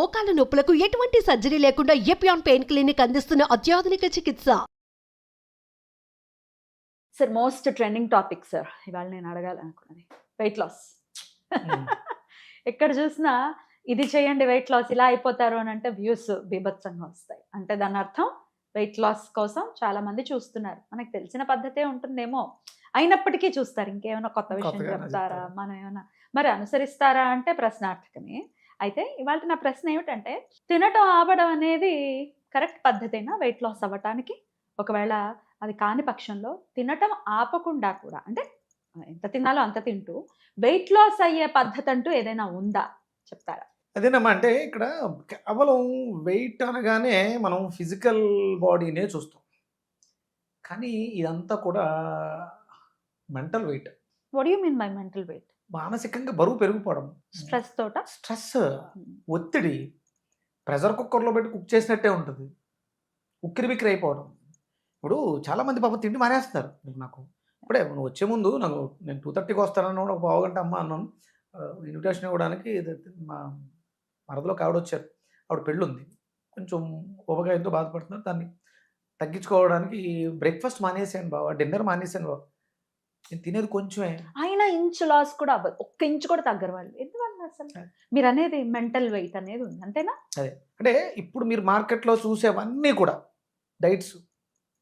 మోకాల నొప్పులకు ఎటువంటి సర్జరీ లేకుండా ఎపియాన్ పెయిన్ క్లినిక్ అందిస్తున్న అత్యాధునిక చికిత్స. Sir most trending topic sir ఇవాళ నేను అడగాలనుకున్నది వెయిట్ లాస్. ఎక్కడ చూసినా ఇది చేయండి వెయిట్ లాస్ ఇలా అయిపోతారు అని అంటే వ్యూస్ బీభత్సంగా వస్తాయి. అంటే దాని అర్థం వెయిట్ లాస్ కోసం చాలా మంది చూస్తున్నారు. మనకు తెలిసిన పద్ధతే ఉంటుందేమో, అయినప్పటికీ చూస్తారు. ఇంకేమైనా కొత్త విషయం చెప్తారా, మనం ఏమైనా మరి అనుసరిస్తారా అంటే ప్రశ్నార్థకమే. అయితే ఇవాళ నా ప్రశ్న ఏమిటంటే, తినటం ఆపడం అనేది కరెక్ట్ పద్ధతేనా వెయిట్ లాస్ అవ్వటానికి? ఒకవేళ అది కాని పక్షంలో తినటం ఆపకుండా కూడా, అంటే ఎంత తినాలో అంత తింటూ వెయిట్ లాస్ అయ్యే పద్ధతి అంటూ ఏదైనా ఉందా చెప్తారా? అదేనమ్మా, అంటే ఇక్కడ కేవలం వెయిట్ అనగానే మనం ఫిజికల్ బాడీనే చూస్తాం, కానీ ఇదంతా కూడా mental weight. What you mean by mental weight? మానసికంగా బరువు పెరిగిపోవడం, స్ట్రెస్ తోట, స్ట్రెస్, ఒత్తిడి, ప్రెషర్ కుక్కర్లో పెట్టి కుక్ చేసినట్టే ఉంటుంది, ఉక్కిరి బిక్కిరి అయిపోవడం. ఇప్పుడు చాలామంది పాపం తిండి మానేస్తున్నారు. నాకు ఇప్పుడే నువ్వు వచ్చే ముందు నేను 2:30కి వస్తానని ఒక పావు గంట అమ్మ అన్నాను ఇన్విటేషన్ ఇవ్వడానికి. మా మరదలో ఆవిడ వచ్చారు, ఆవిడ పెళ్ళి ఉంది, కొంచెం ఉపకాయంతో బాధపడుతున్నారు. దాన్ని తగ్గించుకోవడానికి బ్రేక్ఫాస్ట్ మానేసాను బావ, డిన్నర్ మానేసాను బావ, నేను తినేది కొంచెమే. అయినా ఇంచు లాస్ కూడా అవ్వదు, ఒక్క ఇంచు కూడా తగ్గరు వాళ్ళు. ఎందువల్ల అసలు మీరు అనేది మెంటల్ వెయిట్ అనేది ఉంది అంతేనా? అదే అంటే ఇప్పుడు మీరు మార్కెట్లో చూసేవన్నీ కూడా డైట్స్,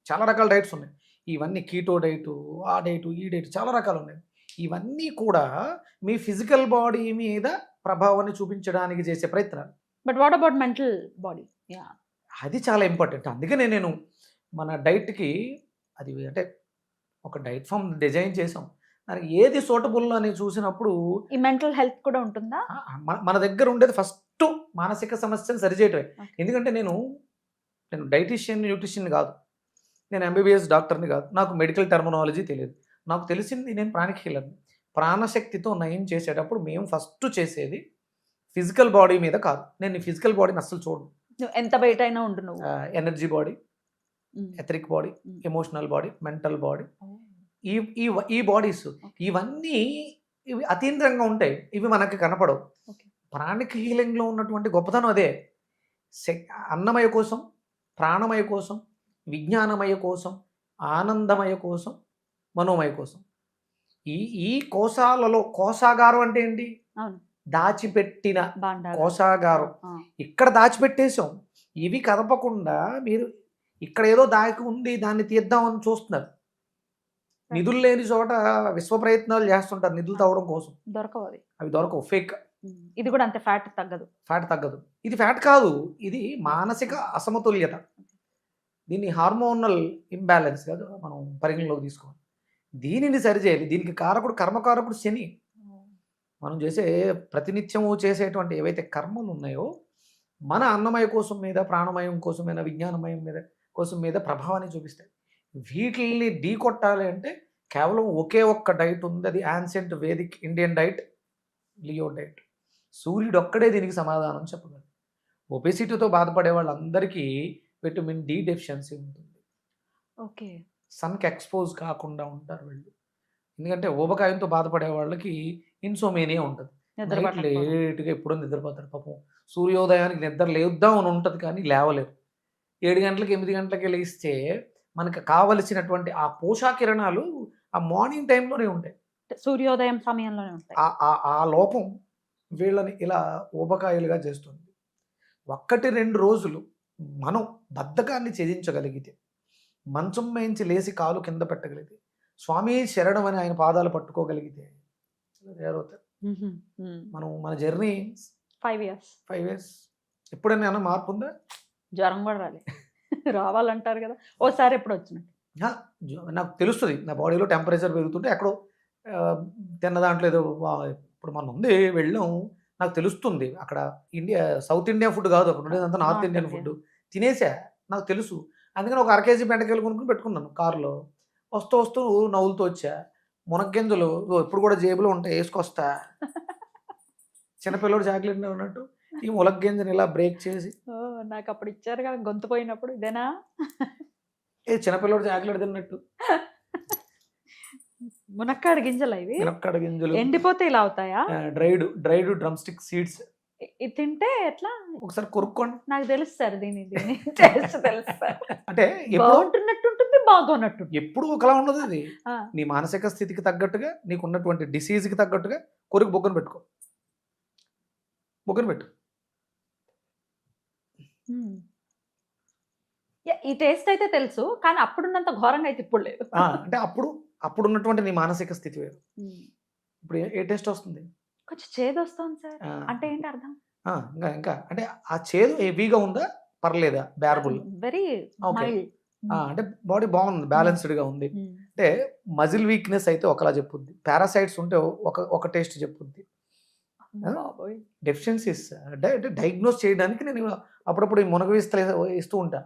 చాలా రకాల డైట్స్ ఉన్నాయి. ఇవన్నీ కీటో డైటు, ఆ డైటు, ఈ డైట్, చాలా రకాలు ఉన్నాయి. ఇవన్నీ కూడా మీ ఫిజికల్ బాడీ మీద ప్రభావాన్ని చూపించడానికి చేసే ప్రయత్నాలు. But what about mental body? అది చాలా ఇంపార్టెంట్. అందుకనే నేను మన డైట్కి అది అంటే ఒక డైట్ ఫామ్ డిజైన్ చేసాం. దానికి ఏది సూటబుల్ అని చూసినప్పుడు ఈ మెంటల్ హెల్త్ కూడా ఉంటుందా? మన దగ్గర ఉండేది ఫస్ట్ మానసిక సమస్యను సరిచేయటమే. ఎందుకంటే నేను డైటీషియన్, న్యూట్రిషన్ కాదు, నేను ఎంబీబీఎస్ డాక్టర్ని కాదు, నాకు మెడికల్ టర్మినాలజీ తెలియదు. నాకు తెలిసింది నేను ప్రాణిక్ హీలర్ని. ప్రాణశక్తితో నయం చేసేటప్పుడు మేము ఫస్ట్ చేసేది ఫిజికల్ బాడీ మీద కాదు. నేను ఫిజికల్ బాడీని అస్సలు చూడను. ఎంత బయట అయినా ఉండు నువ్వు. Energy body, etheric body, emotional body, mental body, ఈ బాడీస్ ఇవన్నీ ఇవి అతీంద్రంగా ఉంటాయి. ఇవి మనకి కనపడవు. ప్రాణిక్ హీలింగ్లో ఉన్నటువంటి గొప్పతనం అదే. అన్నమయ కోసం, ప్రాణమయ కోసం, విజ్ఞానమయ కోసం, ఆనందమయ కోసం, మనోమయ కోసం. ఈ కోశాలలో, కోశాగారం అంటే ఏంటి? దాచిపెట్టిన కోశాగారం. ఇక్కడ దాచిపెట్టేసాం. ఇవి కదపకుండా మీరు ఇక్కడ ఏదో దాకి ఉంది, దాన్ని తీద్దామని చూస్తున్నారు. నిధులు లేని చోట విశ్వ ప్రయత్నాలు చేస్తుంటారు నిధులు తవ్వడం కోసం. దొరకవు అవి దొరకవు, ఫేక్. ఇది కూడా అంతే, ఫ్యాట్ తగ్గదు. ఇది ఫ్యాట్ కాదు, ఇది మానసిక అసమతుల్యత. దీన్ని హార్మోనల్ ఇంబ్యాలెన్స్ కాదు మనం పరిగణలోకి తీసుకోవాలి. దీనిని సరిచేయాలి. దీనికి కారకుడు, కర్మకారకుడు శని. మనం చేసే ప్రతినిత్యము చేసేటువంటి ఏవైతే కర్మలు ఉన్నాయో మన అన్నమయ కోసం మీద, ప్రాణమయం కోసం మీద, విజ్ఞానమయం మీద కోసం మీద ప్రభావాన్ని చూపిస్తాయి. వీటిని ఢీ కొట్టాలి అంటే కేవలం ఒకే ఒక్క డైట్ ఉంది. అది ancient Vedic Indian diet, Leo diet. సూర్యుడు ఒక్కడే దీనికి సమాధానం చెప్పగలడు. ఒబెసిటీతో బాధపడే వాళ్ళందరికీ విటమిన్ డి డెఫిషియన్సీ ఉంటుంది. ఓకే, సన్కి ఎక్స్పోజ్ కాకుండా ఉంటారు వీళ్ళు. ఎందుకంటే ఊబకాయంతో బాధపడే వాళ్ళకి ఇన్సోమేనియా ఉంటుంది. లేటుగా ఎప్పుడో నిద్రపోతారు పాపం. సూర్యోదయానికి నిద్ర లేద్దాం అని ఉంటుంది కానీ లేవలేరు. 7 గంటలకి 8 గంటలకి లేస్తే మనకు కావలసినటువంటి ఆ పోషాకిరణాలు ఆ మార్నింగ్ టైంలోనే ఉంటాయి, సూర్యోదయం సమయంలోనే ఉంటాయి. ఆ లోపం వీళ్ళని ఇలా ఊబకాయలుగా చేస్తుంది. 1-2 రోజులు మనం బద్ధకాన్ని ఛేదించగలిగితే, మంచం మేంచి లేచి కాలు కింద పెట్టగలిగితే, స్వామి శరణం అని ఆయన పాదాలు పట్టుకోగలిగితే తయారవుతారు. మనం మన జర్నీ 5 ఇయర్స్. ఎప్పుడైనా మార్పు ఉందా? జ్వరం కూడా రావాలంటారు కదా, ఓసారి ఎప్పుడు వచ్చినట్టు నాకు తెలుస్తుంది. నా బాడీలో టెంపరేచర్ పెరుగుతుంటే ఎక్కడో తిన్న దాంట్లో ఏదో ఇప్పుడు మనం ఉంది వెళ్ళాం, నాకు తెలుస్తుంది. అక్కడ సౌత్ ఇండియన్ ఫుడ్ కాదు, అక్కడ ఉండేదంతా నార్త్ ఇండియన్ ఫుడ్ తినేసా, నాకు తెలుసు. అందుకని ఒక 1 kg బెండకాయలు కొనుక్కుని పెట్టుకున్నాను కారులో. వస్తూ నవ్వులతో వచ్చా. మునగ్గింజలు ఎప్పుడు కూడా జేబులో ఉంటాయి, వేసుకొస్తా. చిన్నపిల్లడు చాక్లెట్ ఉన్నట్టు ఈ ములగ్గింజని ఇలా బ్రేక్ చేసి, నాకు అప్పుడు ఇచ్చారు కదా గొంతు పోయినప్పుడు, ఇదేనా చిన్నపిల్లడు చాక్లెట్ తిన్నట్టు. మునక్కాడ గింజలు ఇవి. మునక్కాడ గింజలు ఎండిపోతే ఇలా అవుతాయా? Dried drum stick seeds. ఇది తింటే ఎట్లా ఒకసారి కొరుక్కోండి. నాకు తెలుసు సార్ దీని దీని టేస్ట్ తెలుసు సార్. అంటే ఎప్పుడు బాగుంటున్నట్టు ఉంటుంది, బాగోనట్టు ఉంటుంది. ఎప్పుడు ఒకలా ఉండదు ఇది. ఆ, నీ మానసిక స్థితికి తగ్గట్టుగా, నీకు ఉన్నటువంటి డిసీజ్కి తగ్గట్టుగా కొరికి బొగ్గను పెట్టుకో. బొగ్గను పెట్టు. ఉమ్. ఈ టేస్ట్ అయితే తెలుసు, కానీ అప్పుడున్నంత ఘోరంగా అయితే ఇప్పుడు లేదు. అంటే అప్పుడు ఉన్నటువంటి నీ మానసిక స్థితి వేరు. ఉమ్. ఇప్పుడు ఏ టేస్ట్ వస్తుంది? కొంచెం చేదు వస్తుంది సార్. ఆ, అంటే ఏంటి అర్థం? ఇంకా అంటే ఆ చేదు హెవీగా ఉందా పర్లేదా బేరబుల్? Very Okay. మైల్డ్. అంటే బాడీ బాగుంది, బ్యాలెన్స్డ్గా ఉంది. అంటే మజిల్ వీక్నెస్ అయితే ఒకలా చెప్పుద్ది, పారాసైట్స్ ఉంటే ఒక టేస్ట్ చెప్పుద్ది. బాబోయ్. డెఫిషియన్సీస్ అంటే డయాగ్నోస్ చేయడానికి నేను అప్పుడప్పుడు ఈ మునగ ఇస్తూ ఉంటా.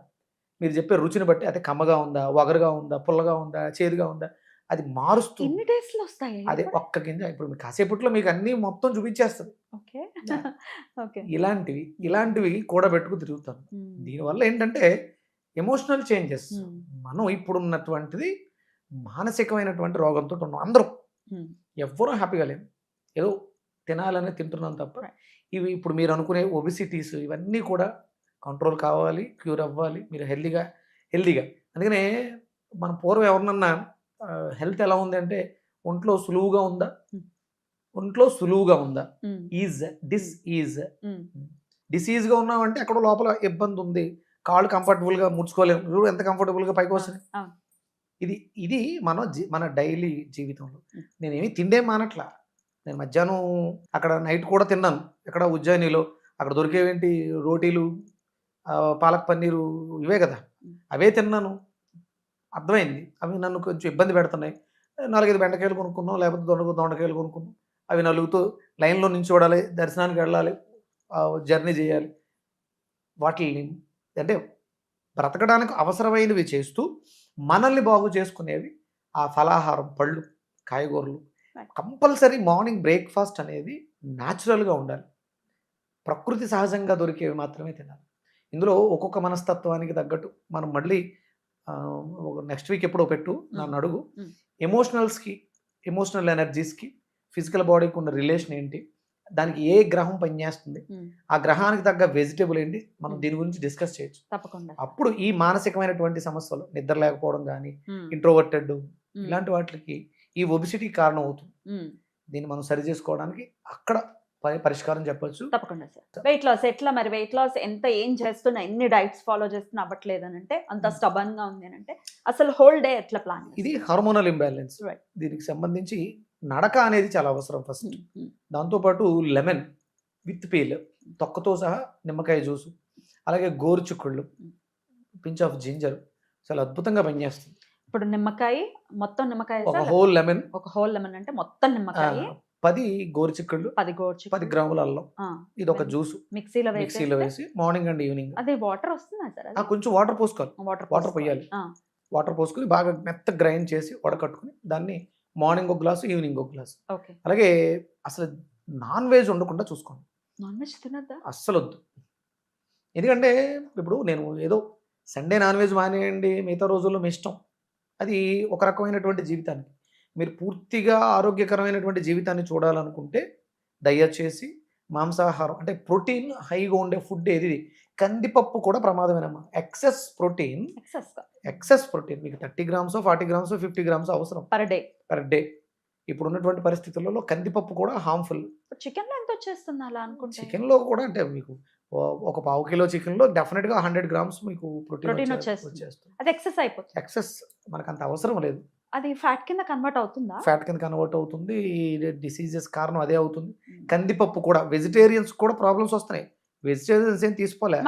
మీరు చెప్పే రుచిని బట్టి అదే కమ్మగా ఉందా, వగరుగా ఉందా, పుల్లగా ఉందా, చేదుగా ఉందా, అది మారుస్తూ. ఇన్ని టేస్ట్లు వస్తాయి. అదే ఒక్క గింజ ఇప్పుడు మీకు కాసేపట్లో మీకు అన్ని మొత్తం చూపించేస్తుంది. ఓకే. ఓకే. ఇలాంటివి కూడబెట్టుకు తిరుగుతాను. దీనివల్ల ఏంటంటే ఎమోషనల్ చేంజెస్. మనం ఇప్పుడున్నటువంటిది మానసికమైనటువంటి రోగంతో ఉన్నాం అందరూ. ఎవ్వరూ హ్యాపీగా లేము, ఏదో తినాలని తింటున్నాం తప్ప. ఇవి ఇప్పుడు మీరు అనుకునే ఒబిసిటీస్ ఇవన్నీ కూడా కంట్రోల్ కావాలి, క్యూర్ అవ్వాలి, మీరు హెల్దీగా. అందుకనే మన పూర్వం ఎవరినన్నా హెల్త్ ఎలా ఉంది అంటే ఒంట్లో సులువుగా ఉందా, డిసీజ్గా ఉన్నామంటే అక్కడ లోపల ఇబ్బంది ఉంది, కాళ్ళు కంఫర్టబుల్గా ముడుచుకోలేము, చూడు ఎంత కంఫర్టబుల్గా పైకి వస్తుంది. ఇది మన డైలీ జీవితంలో. నేనేమి తిండే మానట్లా. నేను మధ్యాహ్నం అక్కడ నైట్ కూడా తిన్నాను, ఎక్కడ ఉజ్జయినిలో. అక్కడ దొరికేవేంటి రోటీలు, పాలక్ పన్నీరు, ఇవే కదా, అవే తిన్నాను. అర్థమైంది అవి నన్ను కొంచెం ఇబ్బంది పెడుతున్నాయి. 4-5 బెండకాయలు కొనుక్కున్నాం, లేకపోతే దొండకాయలు కొనుక్కున్నాం. అవి నలుగుతూ లైన్లో నించోడాలి, దర్శనానికి వెళ్ళాలి, జర్నీ చేయాలి. వాటిని అంటే బ్రతకడానికి అవసరమైనవి చేస్తూ మనల్ని బాగు చేసుకునేవి ఆ ఫలాహారం, పళ్ళు, కాయగూరలు. కంపల్సరీ మార్నింగ్ బ్రేక్ఫాస్ట్ అనేది న్యాచురల్గా ఉండాలి, ప్రకృతి సహజంగా దొరికేవి మాత్రమే తినాలి. ఇందులో ఒక్కొక్క మనస్తత్వానికి తగ్గట్టు మనం మళ్ళీ నెక్స్ట్ వీక్ ఎప్పుడో పెట్టు నన్ను అడుగు. ఎమోషనల్ ఎనర్జీస్కి ఫిజికల్ బాడీకి ఉన్న రిలేషన్ ఏంటి, దానికి ఏ గ్రహం పనిచేస్తుంది, ఆ గ్రహానికి తగ్గ వెజిటేబుల్ ఏంటి, మనం దీని గురించి డిస్కస్ చేయొచ్చు తప్పకుండా. అప్పుడు ఈ మానసికమైనటువంటి సమస్యలు, నిద్ర లేకపోవడం కానీ, ఇంట్రోవర్టెడ్, ఇలాంటి వాటికి ఈ ఒబిసిటీ కారణం అవుతుంది. దీన్ని మనం సరి చేసుకోవడానికి అక్కడ పరిష్కారం చెప్పొచ్చు. తప్పకుండా సార్. వెయిట్ లాస్ ఎట్లా మరి? వెయిట్ లాస్ ఏం చేస్తున్నా, ఎన్ని డైట్స్ ఫాలో చేస్తున్నా అవ్వట్లేదు అని అంటే, అంత స్టబన్ గా ఉంది అని అంటే, అసలు హోల్ డే ఎట్లా ప్లాన్? ఇది హార్మోనల్ ఇంబ్యాలెన్స్. Right. దీనికి సంబంధించి నడక అనేది చాలా అవసరం ఫస్ట్. దాంతోపాటు లెమన్ విత్ పీల్, తొక్కతో సహా నిమ్మకాయ జ్యూసు, అలాగే గోరుచిక్కుళ్ళు, పించ్ ఆఫ్ జింజర్ చాలా అద్భుతంగా పనిచేస్తుంది. ఇప్పుడు నిమ్మకాయ, మొత్తం నిమ్మకాయ, ఒక హోల్ లెమన్ అంటే మొత్తం నిమ్మకాయ, 10 గోరుచిక్కుళ్ళు, 10 గ్రాముల అల్లం, ఇది ఒక జ్యూసు మిక్సీలో వేసి మార్నింగ్ అండ్ ఈవినింగ్. అదే వాటర్ వస్తుందా సార్? కొంచెం వాటర్ పోసుకోవాలి, వాటర్ పోయాలి. వాటర్ పోసుకుని బాగా మెత్త గ్రైండ్ చేసి వడకట్టుకుని దాన్ని మార్నింగ్ ఒక గ్లాసు, ఈవినింగ్ ఒక గ్లాసు. అలాగే అసలు నాన్ వెజ్ ఉండకుండా చూసుకోండి. నాన్ వెజ్ తినద్దా? అస్సలు వద్దు. ఎందుకంటే ఇప్పుడు నేను ఏదో సండే నాన్ వెజ్ మానేయండి, మిగతా రోజుల్లో మీ ఇష్టం, అది ఒక రకమైనటువంటి జీవితానికి. మీరు పూర్తిగా ఆరోగ్యకరమైనటువంటి జీవితాన్ని చూడాలనుకుంటే దయచేసి మాంసాహారం, అంటే ప్రోటీన్ హైగా ఉండే ఫుడ్ ఏది, కందిపప్పు కూడా ప్రమాదమేనమ్మా. ఎక్సెస్ ప్రోటీన్ మీకు 30 గ్రామ్స్, 40 గ్రామ్స్, 50 గ్రామ్స్ అవసరం పర్ డే. ఇప్పుడు ఉన్నటువంటి పరిస్థితులలో కందిపప్పు కూడా హార్మ్ఫుల్. చికెన్ లో ఎంత వచ్చేస్తుంది అలా అనుకుంటే? చికెన్ లో కూడా అంటే మీకు ఒక 1/2 కిలో చికెన్ లో డెఫినెట్ గా 100 గ్రామ్స్ మీకు ప్రోటీన్ వచ్చేస్తుంది. అది ఎక్సెస్ అయిపోతుంది. ఎక్సెస్ మనకు అంత అవసరం లేదు. అది ఫ్యాట్ కింద కన్వర్ట్ అవుతుందా? ఫ్యాట్ కింద కన్వర్ట్ అవుతుంది. డిసీజెస్ కారణం అదే అవుతుంది. కందిపప్పు కూడా వెజిటేరియన్స్ కూడా ప్రాబ్లమ్స్ వస్తున్నాయి. వెజిటేరియన్స్ ఏం తీసుకోలే,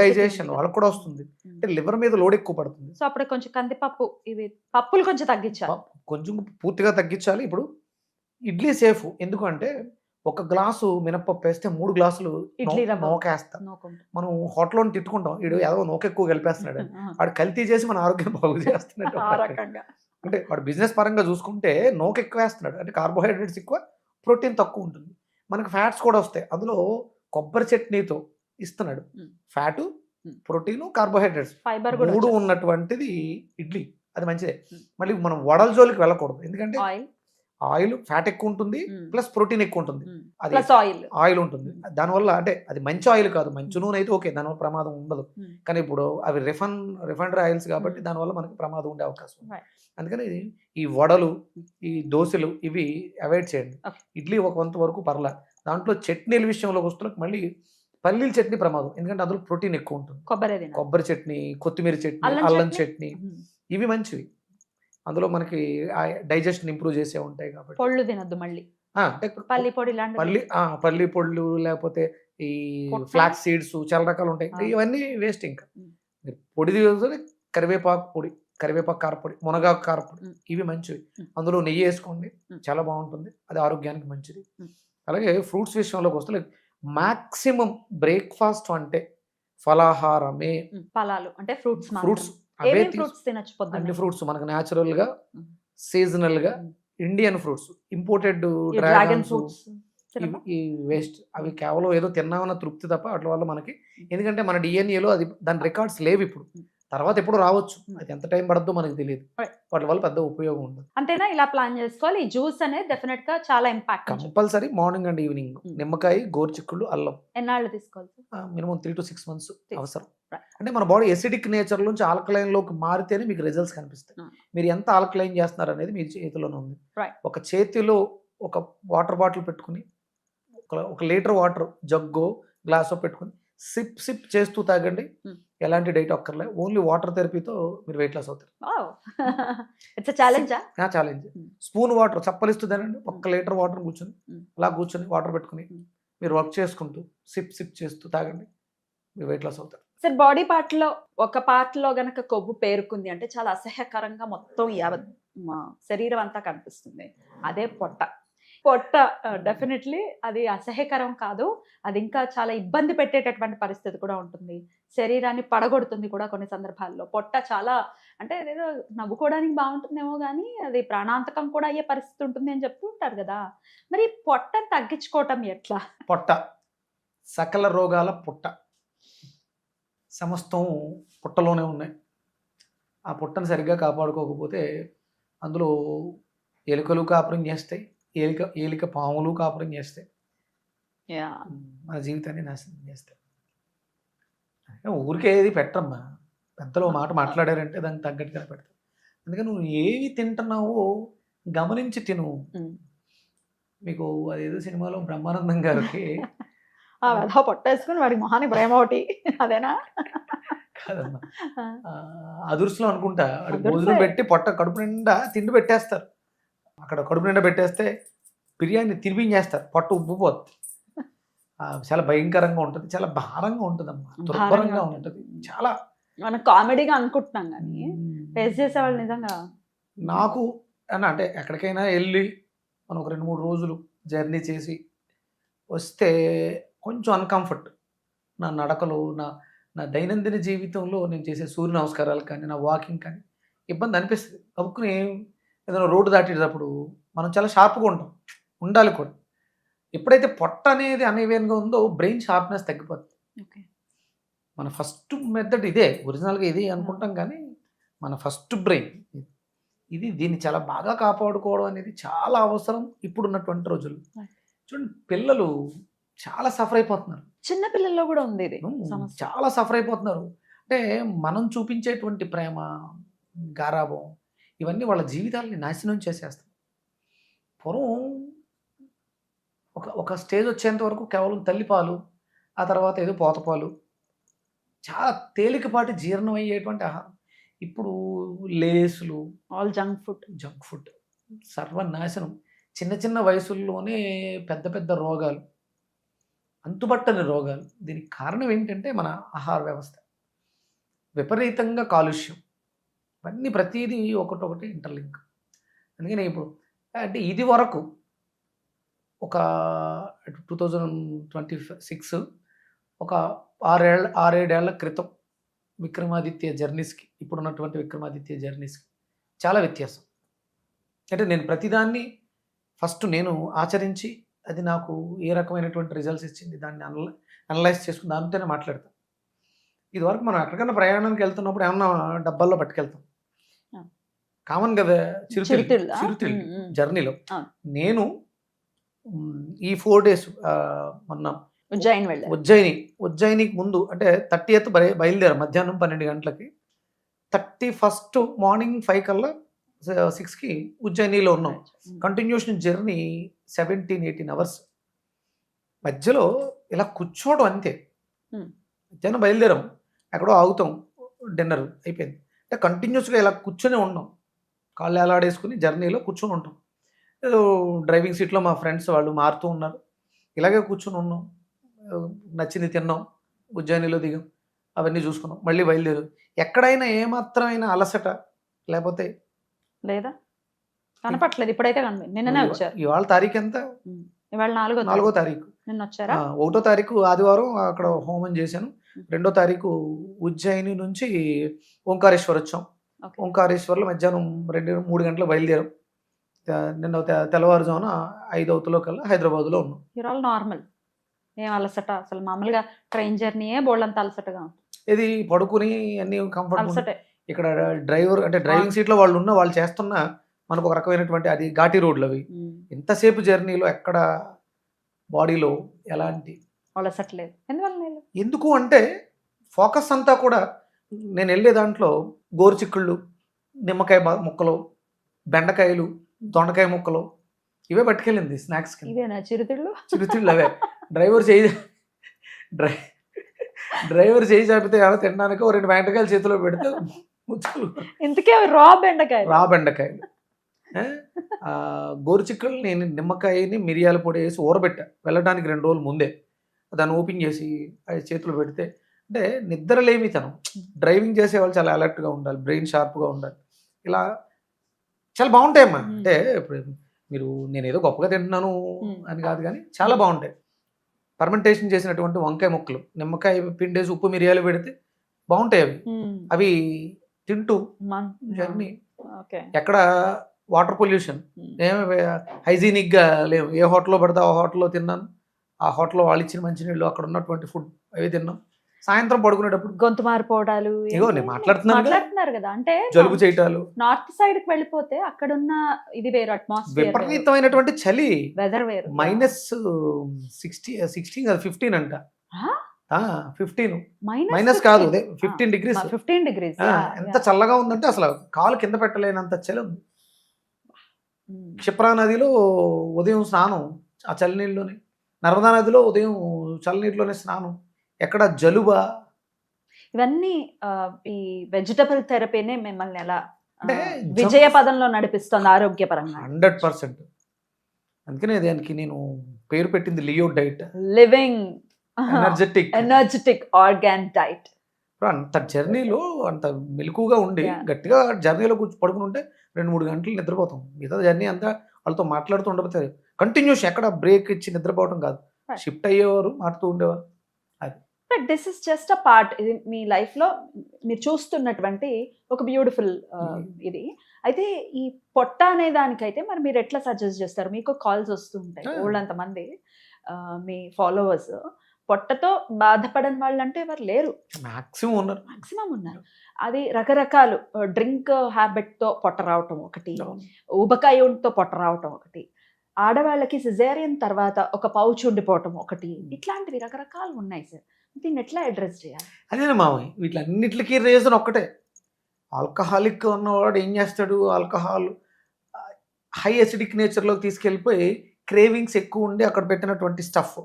డైజెషన్ వాళ్ళకి కూడా వస్తుంది. అంటే లివర్ మీద లోడ్ ఎక్కువ పడుతుంది. సో అప్పుడు కొంచెం కందిపప్పు, ఇవి పప్పులు కొంచెం తగ్గించాలి, కొంచెం పూర్తిగా తగ్గించాలి. ఇప్పుడు ఇడ్లీ సేఫ్, ఎందుకంటే 1 గ్లాసు మినపప్పు వేస్తే 3 గ్లాసులు నోకేస్తాం. మనం హోటల్లో తిట్టుకుంటాం, వీడు ఏదో నోక ఎక్కువ కలిపేస్తున్నాడు, వాడు కల్తీ చేసి మన ఆరోగ్యం బాగు చేస్తున్నాడు. అంటే వాడు బిజినెస్ పరంగా చూసుకుంటే నోక ఎక్కువ వేస్తున్నాడు, అంటే కార్బోహైడ్రేట్స్ ఎక్కువ, ప్రోటీన్ తక్కువ ఉంటుంది. మనకు ఫ్యాట్స్ కూడా వస్తాయి. అందులో కొబ్బరి చట్నీతో ఇస్తున్నాడు, ఫ్యాటు, ప్రోటీన్, కార్బోహైడ్రేట్స్ 3 ఉన్నటువంటిది ఇడ్లీ, అది మంచిదే. మళ్ళీ మనం వడల జోలికి వెళ్ళకూడదు, ఎందుకంటే ఆయిల్ ఫ్యాట్ ఎక్కువ ఉంటుంది, ప్లస్ ప్రోటీన్ ఎక్కువ ఉంటుంది, అది ప్లస్ ఆయిల్. ఆయిల్ ఉంటుంది. దానివల్ల అంటే అది మంచి ఆయిల్ కాదు, మంచి నూనె అయితే ఓకే, దానివల్ల ప్రమాదం ఉండదు. కానీ ఇప్పుడు అవి రిఫైనరీ ఆయిల్స్ కాబట్టి దానివల్ల మనకి ప్రమాదం ఉండే అవకాశం ఉంది. అందుకని ఈ వడలు, ఈ దోశలు ఇవి అవాయిడ్ చేయండి. ఇడ్లీ ఒక కొంత వరకు పర్లా. దాంట్లో చట్నీల విషయంలోకి వస్తున్న మళ్ళీ పల్లీల చట్నీ ప్రమాదం, ఎందుకంటే అందులో ప్రోటీన్ ఎక్కువ ఉంటుంది. కొబ్బరి చట్నీ, కొత్తిమీర చట్నీ, అల్లం చట్నీ ఇవి మంచివి. అందులో మనకి డైజెషన్ ఇంప్రూవ్ చేసే ఉంటాయి కాబట్టి. పొళ్ళు తినద్దు మళ్ళీ, అంటే పల్లి పొడి పల్లి పొళ్ళు, లేకపోతే ఈ ఫ్లాక్స్ సీడ్స్ చాలా రకాలు ఉంటాయి. ఇవన్నీ వేస్ట్. ఇంకా మీరు పొడి కరివేపాకు పొడి, కరివేపాకు కారపొడి, మునగాకు కారపొడి ఇవి మంచివి. అందులో నెయ్యి వేసుకోండి, చాలా బాగుంటుంది, అది ఆరోగ్యానికి మంచిది. అలాగే ఫ్రూట్స్ విషయంలోకి వస్తే మాక్సిమం బ్రేక్ఫాస్ట్ అంటే ఫలాహారమే. ఫలాలు అంటే ఫ్రూట్స్. అవే అన్ని ఫ్రూట్స్ మనకు న్యాచురల్ గా, సీజనల్ గా, Indian fruits, imported dragon fruits ఈ వేస్ట్. అవి కేవలం ఏదో తిన్నామన్న తృప్తి తప్ప వాటి వల్ల మనకి, ఎందుకంటే మన డిఎన్ఏలో అది దాని రికార్డ్స్ లేవు. ఇప్పుడు తర్వాత ఎప్పుడు రావచ్చు, అది ఎంత టైం పడద్దో మనకు తెలియదు. వాటి వల్ల పెద్ద ఉపయోగం ఉండదు. అంతేనా? ఇలా ప్లాన్ చేసుకోవాలి. ఈ జ్యూస్ అనేది డెఫినెట్ గా చాలా impact. Compulsory morning and evening నిమ్మకాయ, గోరుచిక్కుళ్ళు, అల్లం. ఎన్నాళ్ళు తీసుకోవాలి? మినిమం 3 to 6 months అవసరం. అంటే మన బాడీ ఎసిడిక్ నేచర్ నుంచి ఆల్కలైన్ లోకి మారితేనే మీకు రిజల్ట్స్ కనిపిస్తాయి. మీరు ఎంత ఆల్కలైన్ చేస్తున్నారు అనేది మీ చేతిలోనే ఉంది. ఒక చేతిలో ఒక వాటర్ బాటిల్ పెట్టుకుని, ఒక లీటర్ వాటర్ జగ్గో గ్లాసో పెట్టుకుని సిప్ చేస్తూ తాగండి. ఎలాంటి డైట్ ఒక్కర్లే, ఓన్లీ వాటర్ థెరపీతో మీరు వెయిట్ లాస్ అవుతారు. ఛాలెంజ్. స్పూన్ వాటర్ చప్పలిస్తుందేనండి, 1 లీటర్ వాటర్ కూర్చొని అలా కూర్చొని వాటర్ పెట్టుకుని మీరు వర్క్ చేసుకుంటూ సిప్ చేస్తూ తాగండి, మీరు వెయిట్ లాస్ అవుతారు. సార్, బాడీ పార్ట్ లో ఒక పార్ట్ లో గనక కొవ్వు పేరుకుంది అంటే చాలా అసహ్యకరంగా మొత్తం శరీరం అంతా కనిపిస్తుంది. అదే పొట్ట. డెఫినెట్లీ అది అసహ్యకరం కాదు, అది ఇంకా చాలా ఇబ్బంది పెట్టేటటువంటి పరిస్థితి కూడా ఉంటుంది. శరీరాన్ని పడగొడుతుంది కూడా కొన్ని సందర్భాల్లో. పొట్ట చాలా అంటే ఏదో నవ్వుకోవడానికి బాగుంటుందేమో కానీ అది ప్రాణాంతకం కూడా అయ్యే పరిస్థితి ఉంటుంది అని చెప్తూ ఉంటారు కదా. మరి పొట్టను తగ్గించుకోవటం ఎట్లా? పొట్ట సకల రోగాల పుట్ట, సమస్తం పుట్టలోనే ఉన్నాయి. ఆ పుట్టను సరిగ్గా కాపాడుకోకపోతే అందులో ఎలుకలు కాపురం చేస్తాయి, ఏలిక పాములు కాపురం చేస్తాయి, మన జీవితాన్ని నాశనం చేస్తాయి. ఊరికే ఏది పెట్టమ్మా, పెద్దలు మాట మాట్లాడారంటే దానికి తగ్గట్టుగా పెడతారు. అందుకని నువ్వు ఏవి తింటున్నావో గమనించి తిను. మీకు అదేదో సినిమాలో బ్రహ్మానందం గారికి పొట్టేసుకుని వాడి మొహాన్ని ప్రేమ ఒకటి, అదేనా? కాదమ్మా, అదుర్సులో అనుకుంటా భోజనం పెట్టి పొట్ట కడుపు నిండా తిండి పెట్టేస్తారు. అక్కడ కడుపు నిండా పెట్టేస్తే బిర్యానీ తినిపించేస్తారు, పొట్ట ఉబ్బిపోతుంది. చాలా భయంకరంగా ఉంటుంది, చాలా భారంగా ఉంటుంది అమ్మా, దుర్భరంగా ఉంటుంది. చాలా మనం కామెడీగా అనుకుంటున్నాం కానీ ఫేస్ చేసేవాళ్ళు నిజంగా. నాకు అంటే ఎక్కడికైనా వెళ్ళి మనం ఒక 2-3 రోజులు జర్నీ చేసి వస్తే కొంచెం అన్కంఫర్ట్, నా నడకలు, నా దైనందిన జీవితంలో నేను చేసే సూర్య నమస్కారాలు కానీ, నా వాకింగ్ కానీ ఇబ్బంది అనిపిస్తుంది. కప్పుకుని ఏదైనా రోడ్డు దాటేటప్పుడు మనం చాలా షార్ప్గా ఉండాలి కూడా. ఎప్పుడైతే పొట్ట అనేది అనేవేన్గా ఉందో బ్రెయిన్ షార్ప్నెస్ తగ్గిపోతుంది. మన ఫస్ట్ మెథడ్ ఇదే, ఒరిజినల్గా ఇది అనుకుంటాం కానీ మన ఫస్ట్ బ్రెయిన్ ఇది. దీన్ని చాలా బాగా కాపాడుకోవడం అనేది చాలా అవసరం ఇప్పుడున్నటువంటి రోజుల్లో. చూడండి, పిల్లలు చాలా సఫర్ అయిపోతున్నారు. చిన్న పిల్లల్లో కూడా ఉంది ఇది, చాలా సఫర్ అయిపోతున్నారు. అంటే మనం చూపించేటువంటి ప్రేమ, గారాబం ఇవన్నీ వాళ్ళ జీవితాలని నాశనం చేసేస్తాయి. పూర్వం ఒక స్టేజ్ వచ్చేంత వరకు కేవలం తల్లిపాలు, ఆ తర్వాత ఏదో పోతపాలు, చాలా తేలికపాటి జీర్ణం అయ్యేటువంటి ఆహారం. ఇప్పుడు లేసులు, ఆల్ జంక్ ఫుడ్ సర్వనాశనం. చిన్న వయసుల్లోనే పెద్ద రోగాలు, అంతుబట్టని రోగాలు. దీనికి కారణం ఏంటంటే మన ఆహార వ్యవస్థ, విపరీతంగా కాలుష్యం, ఇవన్నీ ప్రతిదీ ఒకటొకటి ఇంటర్లింక్. అందుకని ఇప్పుడు అంటే ఇది వరకు ఒక 2026 ఒక 6-7 ఏళ్ల క్రితం విక్రమాదిత్య జర్నీస్కి ఇప్పుడున్నటువంటి విక్రమాదిత్య జర్నీస్కి చాలా వ్యత్యాసం. అంటే నేను ప్రతిదాన్ని ఫస్ట్ నేను ఆచరించి అది నాకు ఏ రకమైనటువంటి రిజల్ట్స్ ఇచ్చింది దాన్ని అనలైజ్ చేసుకుని దానితోనే మాట్లాడతాం. ఇదివరకు మనం ఎక్కడికైనా ప్రయాణానికి వెళ్తున్నప్పుడు ఏమన్నా డబ్బాల్లో పట్టుకెళ్తాం, కామన్ కదా చిరుతిళ్ళు చిరుతిళ్ళా? చిరుతిళ్ళు ఉమ్, ఉమ్. జర్నీలో. అవును. నేను ఈ 4 days మొన్న ఉజ్జయిని వెళ్ళారు. ఉజ్జయినికి ముందు అంటే 30th బయలుదేరాం మధ్యాహ్నం 12 గంటలకి. 31st మార్నింగ్ 5 కల్లా 6కి ఉజ్జయినిలో ఉన్నాం. Continuation journey 17-18 hours. మధ్యలో ఇలా కూర్చోవడం అంతే. Hmm. మధ్యాహ్నం బయలుదేరాం, ఎక్కడో ఆగుతాం, డిన్నర్ అయిపోయింది. అంటే కంటిన్యూస్గా ఇలా కూర్చొని ఉన్నాం, కాళ్ళు ఎలాడేసుకుని జర్నీలో కూర్చొని ఉంటాం. ఏదో డ్రైవింగ్ సీట్లో మా ఫ్రెండ్స్ వాళ్ళు మారుతూ ఉన్నారు, ఇలాగే కూర్చొని ఉన్నాం. నచ్చింది తిన్నాం, ఉజ్జయినిలో దిగాం, అవన్నీ చూసుకున్నాం, మళ్ళీ బయలుదేరాం. ఎక్కడైనా ఏమాత్రమైనా అలసట లేకపోతే లేదా కనపట్లేదు ఇప్పుడైతే నిన్ననే వచ్చారు. ఇవాళ తారీఖు ఎంత? ఇవాళ 4వ తారీఖు. నిన్న వచ్చారా? 1వ తారీఖు ఆదివారం అక్కడ హోమం చేశాను. 2వ తారీఖు ఉజ్జయిని నుంచి ఓంకారేశ్వర్ వచ్చాం. ఓంకారేశ్వర్లో మధ్యాహ్నం 2-3 గంటలకు బయలుదేరాం. నిన్న తెల్లవారుజామున 5 అవుతులో కల్లా హైదరాబాద్లో ఉన్నాం. ఇవాళ నార్మల్, ఏం అలసట అసలు? మామూలుగా ట్రైన్ జర్నీయే బోల్డంత అలసటగా ఉంటుంది. ఇది పడుకుని అన్ని కంఫర్ట్. అలసటే. ఇక్కడ డ్రైవర్ అంటే డ్రైవింగ్ సీట్లో వాళ్ళు ఉన్న వాళ్ళు చేస్తున్న మనకు ఒక రకమైనటువంటి అది ఘాటీ రోడ్లు అవి. ఎంతసేపు జర్నీలో ఎక్కడ బాడీలో ఎలాంటి అలసట్లేదు. ఎందువల్ల ఎందుకు అంటే ఫోకస్ అంతా కూడా నేను వెళ్ళే దాంట్లో గోరుచిక్కుళ్ళు, నిమ్మకాయ ముక్కలు, బెండకాయలు, దొండకాయ ముక్కలు ఇవే పట్టుకెళ్ళింది స్నాక్స్ కింద. ఇవేనా చిరుతిళ్ళు? చిరుతిళ్ళు అవే. డ్రైవర్ చేయి చాపితే ఎలా తినడానికి 2 బెండకాయలు చేతిలో పెడితే ఇంతకే రా బెండకాయలు. గోరుచిక్కులు నేను నిమ్మకాయని మిరియాల పొడి వేసి ఊరబెట్టా వెళ్ళడానికి 2 రోజుల ముందే. దాన్ని ఓపెన్ చేసి అది చేతిలో పెడితే అంటే నిద్రలేమితనం. డ్రైవింగ్ చేసే వాళ్ళు చాలా అలర్ట్గా ఉండాలి, బ్రెయిన్ షార్ప్గా ఉండాలి. ఇలా చాలా బాగుంటాయమ్మా. అంటే ఇప్పుడు మీరు నేను ఏదో గొప్పగా తింటున్నాను అని కాదు, కానీ చాలా బాగుంటాయి. ఫర్మెంటేషన్ చేసినటువంటి వంకాయ ముక్కలు, నిమ్మకాయ పిండేసి ఉప్పు మిరియాలు పెడితే బాగుంటాయి అవి. అవి తింటూ జర్నీ ఎక్కడ వాటర్ పొల్యూషన్ ఏమి హైజీనిక్గా లేవు. ఏ హోటల్లో పడితే ఆ హోటల్లో తిన్నాను, ఆ హోటల్లో వాళ్ళు ఇచ్చిన మంచినీళ్ళు, అక్కడ ఉన్నటువంటి ఫుడ్ అవి తిన్నాం. సాయంత్రం పడుకునేటప్పుడు గొంతు మారిపోవడాలు. ఇగో నేను మాట్లాడుతున్నారు కదా, అంటే జలుబు చేయటాలు. నార్త్ సైడ్ కి వెళ్ళిపోతే అక్కడున్న ఇది వేరు, అట్మాస్ఫియర్ విపరీతమైనటువంటి చలి, వెదర్ వేరు. -15 అంట. 15 మైనస్ కాదు, 15 degrees. 15 degrees. ఎంత చల్లగా ఉందంటే అసలు కాలు కింద పెట్టలేనంత చలి ఉంది. క్షిప్రా నదిలో ఉదయం స్నానం ఆ చల్లనీళ్ళలోనే, నర్మదా నదిలో ఉదయం చల్లనీటిలోనే స్నానం. ఎక్కడ జలుబా? ఇవన్నీ ఈ వెజిటబుల్ థెరపీనే మిమ్మల్ని ఎలా అంటే విజయ పదంలో నడిపిస్తుంది ఆరోగ్యపరంగా? 100%. అందుకనే దానికి నేను పేరు పెట్టింది Leo diet, living energetic organ diet. అంత జర్నీలో అంత మెలకుగా ఉండి గట్టిగా జర్నీలో పడుకుని ఉంటే 2-3 గంటలు నిద్రపోతాం. మిగతా జర్నీ అంతా వాళ్ళతో మాట్లాడుతూ ఉండబోతుంది. కంటిన్యూస్ ఎక్కడ బ్రేక్ ఇచ్చి నిద్రపోవడం కాదు, షిఫ్ట్ అయ్యేవారు, మారుతూ ఉండేవారు. But this is just a part. ఇది మీ లైఫ్ లో మీరు చూస్తున్నటువంటి ఒక బ్యూటిఫుల్ ఇది. అయితే ఈ పొట్ట అనే దానికైతే మరి మీరు ఎట్లా సజెస్ట్ చేస్తారు? మీకు కాల్స్ వస్తూ ఉంటాయి ఓళ్ళంత మంది మీ ఫాలోవర్స్, పొట్టతో బాధపడని వాళ్ళు అంటే ఎవరు లేరు, మాక్సిమం ఉన్నారు. అది రకరకాలు డ్రింక్ హ్యాబిట్ తో పొట్ట రావటం ఒకటి, ఊబకాయంతో పొట్ట రావటం ఒకటి, ఆడవాళ్ళకి సిజేరియన్ తర్వాత ఒక పౌచ్ ఉండిపోవటం ఒకటి, ఇట్లాంటివి రకరకాలు ఉన్నాయి సార్. దీన్ని ఎట్లా అడ్రస్ చేయాలి? అదేనా మామయ్య, వీటిలన్నిటికీ రీజన్ ఒక్కటే. ఆల్కహాలిక్ ఉన్నవాడు ఏం చేస్తాడు, ఆల్కహాల్ హై అసిడిక్ నేచర్లోకి తీసుకెళ్ళిపోయి క్రేవింగ్స్ ఎక్కువ ఉండి అక్కడ పెట్టినటువంటి స్టఫ్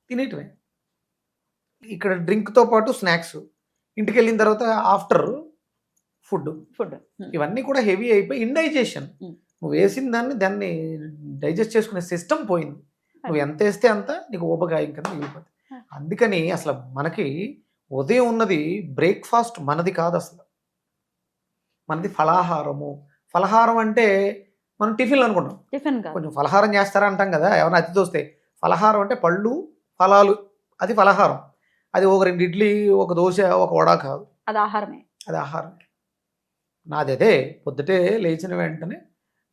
తినేటివే. ఇక్కడ డ్రింక్తో పాటు స్నాక్స్, ఇంటికి వెళ్ళిన తర్వాత ఆఫ్టర్ ఫుడ్ ఇవన్నీ కూడా హెవీ అయిపోయి ఇండైజెషన్. నువ్వు వేసిన దాన్ని డైజెస్ట్ చేసుకునే సిస్టమ్ పోయింది. నువ్వు ఎంత వేస్తే అంత నీకు ఊబకాయం కింద మిగిలిపోతుంది. అందుకని అసలు మనకి ఉదయం ఉన్నది బ్రేక్ఫాస్ట్ మనది కాదు, అసలు మనది ఫలాహారము. ఫలహారం అంటే మనం టిఫిన్లు అనుకుంటాం, కొంచెం ఫలహారం చేస్తారా అంటాం కదా ఎవరైనా అతిథి వస్తే. ఫలహారం అంటే పళ్ళు ఫలాలు, అది ఫలహారం. అది ఒక 2 ఇడ్లీ, ఒక దోశ, ఒక వడ కాదు, అది ఆహారమే. నాది అదే. పొద్దుటే లేచిన వెంటనే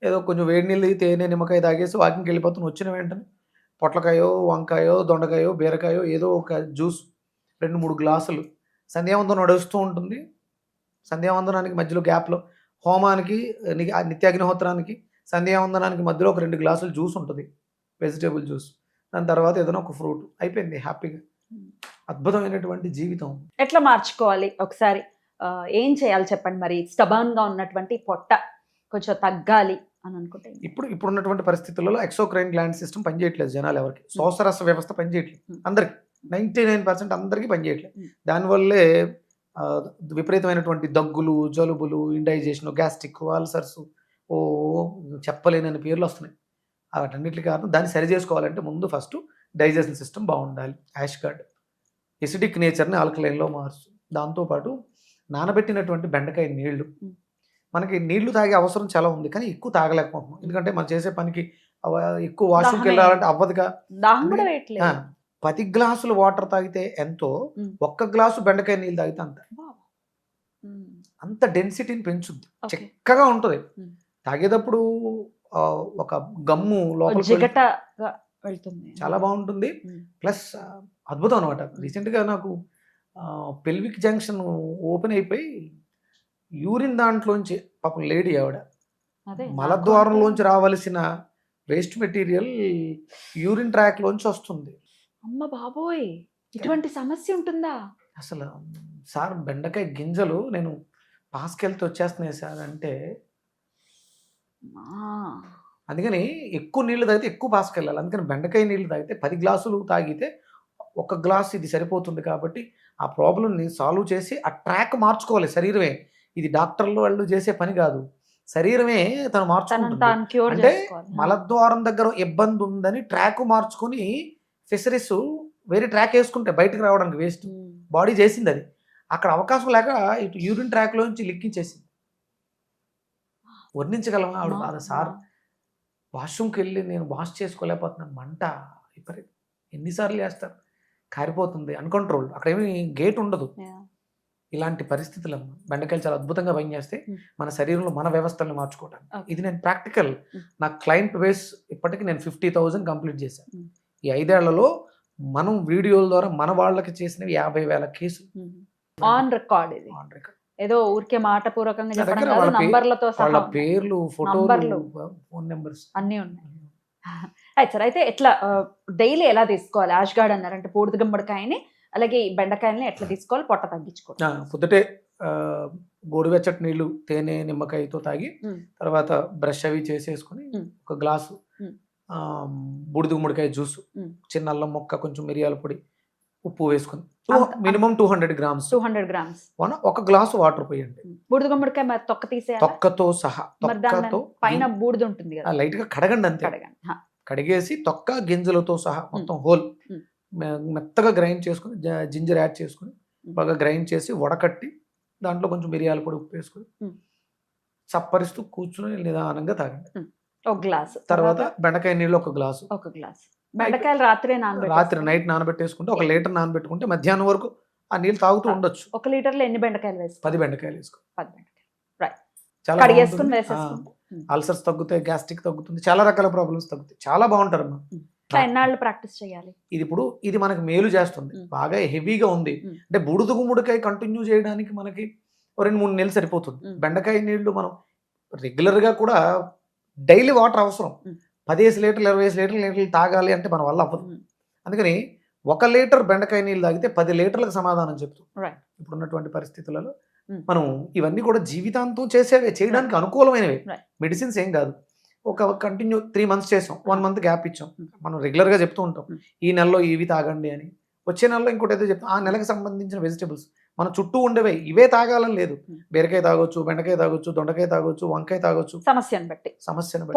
ఏదో కొంచెం వేడి నీళ్ళు, తేనె, నిమ్మకాయ తాగేసి వాకింగ్కి వెళ్ళిపోతాను. వచ్చిన వెంటనే పొట్లకాయో, వంకాయో, దొండకాయో, బీరకాయో ఏదో ఒక జ్యూస్, 2-3 గ్లాసులు. సంధ్యావందనం నడుస్తూ ఉంటుంది. సంధ్యావందనానికి మధ్యలో గ్యాప్లో హోమానికి నిత్యాగ్నిహోత్రానికి సంధ్యావందనానికి మధ్యలో ఒక 2 గ్లాసులు జ్యూస్ ఉంటుంది, వెజిటేబుల్ జ్యూస్. దాని తర్వాత ఏదైనా ఒక ఫ్రూట్, అయిపోయింది హ్యాపీగా. అద్భుతమైనటువంటి జీవితం. ఎట్లా మార్చుకోవాలి ఒకసారి ఏం చేయాలి చెప్పండి మరి? స్టబాన్ గా ఉన్నటువంటి పొట్ట కొంచెం తగ్గాలి అని అనుకుంటే ఇప్పుడు ఉన్నటువంటి పరిస్థితులలో ఎక్సోక్రైన్ గ్లాండ్ సిస్టమ్ పనిచేయట్లేదు జనాలు ఎవరికి. శోషరస వ్యవస్థ పనిచేయట్లేదు అందరికి, 99% అందరికీ పనిచేయట్లేదు. దానివల్లే విపరీతమైనటువంటి దగ్గులు, జలుబులు, ఇండైజేషన్, గ్యాస్ట్రిక్, అల్సర్స్, ఓ చెప్పలేనని పేర్లు వస్తున్నాయి. వాటన్నిటికి కారణం దాన్ని సరి చేసుకోవాలంటే ముందు ఫస్ట్ డైజెషన్ సిస్టమ్ బాగుండాలి. యాష్ గార్డ్ ఎసిడిక్ నేచర్ని ఆల్కలైన్లో మార్చు. దాంతోపాటు నానబెట్టినటువంటి బెండకాయ నీళ్లు, మనకి నీళ్లు తాగే అవసరం చాలా ఉంది కానీ ఎక్కువ తాగలేకపోతున్నాం. ఎందుకంటే మనం చేసే పనికి ఎక్కువ వాష్రూమ్కి వెళ్ళాలంటే అవ్వదుగా. 10 గ్లాసులు వాటర్ తాగితే ఎంతో, 1 గ్లాసు బెండకాయ నీళ్ళు తాగితే అంత డెన్సిటీని పెంచుద్ది, చిక్కగా ఉంటుంది. తాగేటప్పుడు ఒక గమ్ము లోపల చాలా బాగుంటుంది. ప్లస్ అద్భుతం అనమాట. రీసెంట్గా నాకు పెల్విక్ జంక్షన్ ఓపెన్ అయిపోయి యూరిన్ దాంట్లోంచి, పాపం లేడీ ఆవిడ, మలద్వారంలోంచి రావాల్సిన వేస్ట్ మెటీరియల్ యూరిన్ ట్రాక్ లోంచి వస్తుంది. అమ్మ బాబోయ్, ఇటువంటి సమస్య ఉంటుందా? అసలు సార్ బెండకాయ గింజలు నేను పాస్కెళ్తే వచ్చేస్తున్నాయి సార్ అంటే, అందుకని ఎక్కువ నీళ్లు తాగితే ఎక్కువ పాస్కెళ్ళాలి. అందుకని బెండకాయ నీళ్లు తాగితే 10 గ్లాసులు తాగితే 1 గ్లాస్ ఇది సరిపోతుంది. కాబట్టి ఆ ప్రాబ్లంని సాల్వ్ చేసి ఆ ట్రాక్ మార్చుకోవాలి శరీరమే. ఇది డాక్టర్లు వాళ్ళు చేసే పని కాదు, శరీరమే తను మార్చుకుంటుంది. అంటే మలద్వారం దగ్గర ఇబ్బంది ఉందని ట్రాక్ మార్చుకుని ఫిషరీస్ వేరే ట్రాక్ వేసుకుంటే బయటకు రావడానికి వేస్ట్, బాడీ చేసింది అది. అక్కడ అవకాశం లేక ఇటు యూరిన్ ట్రాక్ లోంచి లిక్కించేసింది. వర్ణించగలమా ఆవిడ బాధ? సార్ వాష్రూమ్కి వెళ్ళి నేను వాష్ చేసుకోలేకపోతున్నాను, మంట విపరీతం, ఎన్నిసార్లు చేస్తారు, కారిపోతుంది, అన్కంట్రోల్, అక్కడ ఏమి గేట్ ఉండదు. ఇలాంటి పరిస్థితులు బెండకాయలు చాలా అద్భుతంగా పనిచేస్తే మన శరీరంలో మన వ్యవస్థలను మార్చుకోవటానికి. ఇది నేను ప్రాక్టికల్, నా క్లయింట్ బేస్ ఇప్పటికి నేను 50,000 కంప్లీట్ చేశాను. ఈ 5 ఏళ్లలో మనం వీడియోల ద్వారా మన వాళ్ళకి చేసినవి 50,000 కేసులు ఆన్ రికార్డ్. ఇది ఏదో ఊరికే మాట పూర్వకంగా చెప్పడం కాదు, వాళ్ళ నంబర్లతో వాళ్ళ పేర్లు, ఫోటోలు, ఫోన్ నెంబర్స్ అన్నీ ఉన్నాయి. అయితే సార్, అయితే ఎట్లా డైలీ ఎలా తీసుకోవాలి? యాష్ గార్డ్ అన్నారంటే బూడిద గుమ్మడికాయని, అలాగే ఈ బెండకాయలని ఎట్లా తీసుకోవాలి పొట్ట తగ్గించుకోవాలి? పొద్దుటే గోరువెచ్చటి నీళ్లు తేనె నిమ్మకాయతో తాగి తర్వాత బ్రష్ అవి చేసేసుకుని 1 గ్లాసు బూడిద గుమ్మడికాయ జ్యూస్, చిన్న అల్లం ముక్క, కొంచెం మిరియాల పొడి, ఉప్పు వేసుకుని మినిమం 200 గ్రామ్స్ 1 గ్లాసు వాటర్ పోయండి. బూడిద గుమ్మడికాయ మరి తొక్క తీసే, తొక్కతో సహా, తొక్కతో పైన బూడిద ఉంటుంది కదా, లైట్ గా కడగండి అంతే. కడిగేసి తొక్క గింజలతో సహా మొత్తం హోల్ మెత్తగా గ్రైండ్ చేసుకుని, జింజర్ యాడ్ చేసుకుని బాగా గ్రైండ్ చేసి వడకట్టి దాంట్లో కొంచెం మిరియాల పొడి, ఉప్పు వేసుకుని చప్పరిస్తూ కూర్చుని నిదానంగా తాగండి. 1 గ్లాసు. తర్వాత బెండకాయ నీళ్ళు 1 గ్లాసు. బెండకాయలు రాత్రి నైట్ నానబెట్టేసుకుంటే 1 లీటర్ నానబెట్టుకుంటే మధ్యాహ్నం వరకు ఆ నీళ్ళు తాగుతూ ఉండొచ్చు. 1 లీటర్లో ఎన్ని బెండకాయలు వేసుకో? 10 బెండకాయలు వేసుకో. 10 బెండకాయలు చాలా అల్సర్స్ తగ్గుతాయి, గ్యాస్ట్రిక్ తగ్గుతుంది, చాలా రకాల ప్రాబ్లమ్స్ తగ్గుతాయి. చాలా బాగుంటారు. ఎన్నాళ్ళు ప్రాక్టీస్ చేయాలి? ఇది మనకి మేలు చేస్తుంది. బాగా హెవీగా ఉంది అంటే బూడిద గుమ్మడికాయ కంటిన్యూ చేయడానికి మనకి 2-3 నెలలు సరిపోతుంది. బెండకాయ నీళ్లు మనం రెగ్యులర్ గా కూడా డైలీ వాటర్ అవసరం. 15 లీటర్లు 20 లీటర్లు తాగాలి అంటే మన వల్ల అవ్వదు. అందుకని 1 లీటర్ బెండకాయ నీళ్ళు తాగితే 10 లీటర్లకు సమాధానం చెప్తాం. ఇప్పుడున్నటువంటి పరిస్థితులలో మనం ఇవన్నీ కూడా జీవితాంతం చేయడానికి అనుకూలమైనవి, మెడిసిన్స్ ఏం కాదు. ఒక కంటిన్యూ 3 months చేసాం, 1 month గ్యాప్ ఇచ్చాం. మనం రెగ్యులర్ గా చెప్తూ ఉంటాం ఈ నెలలో ఇవి తాగండి అని, వచ్చే నెలలో ఇంకోటి ఏదో చెప్తాం. ఆ నెలకు సంబంధించిన వెజిటబుల్స్ మన చుట్టూ ఉండేవే, ఇవే తాగాలని లేదు. బీరకాయ తాగొచ్చు, బెండకాయ తాగొచ్చు, దొండకాయ తాగొచ్చు, వంకాయ తాగొచ్చు, సమస్యను బట్టి.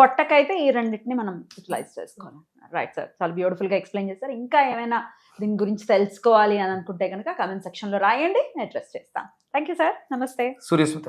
పొట్టకైతే ఈ రెండింటిని మనం యూటిలైజ్ చేసుకోవాలి. రైట్ సార్, చాలా బ్యూటిఫుల్ గా ఎక్స్ప్లెయిన్ చేస్తారు. ఇంకా ఏమైనా దీని గురించి తెలుసుకోవాలి అని అనుకుంటే కనుక కామెంట్ సెక్షన్ లో రాయండి, నేను అడ్రస్ చేస్తాను. థ్యాంక్ యూ సార్, నమస్తే. సూర్యస్మిత.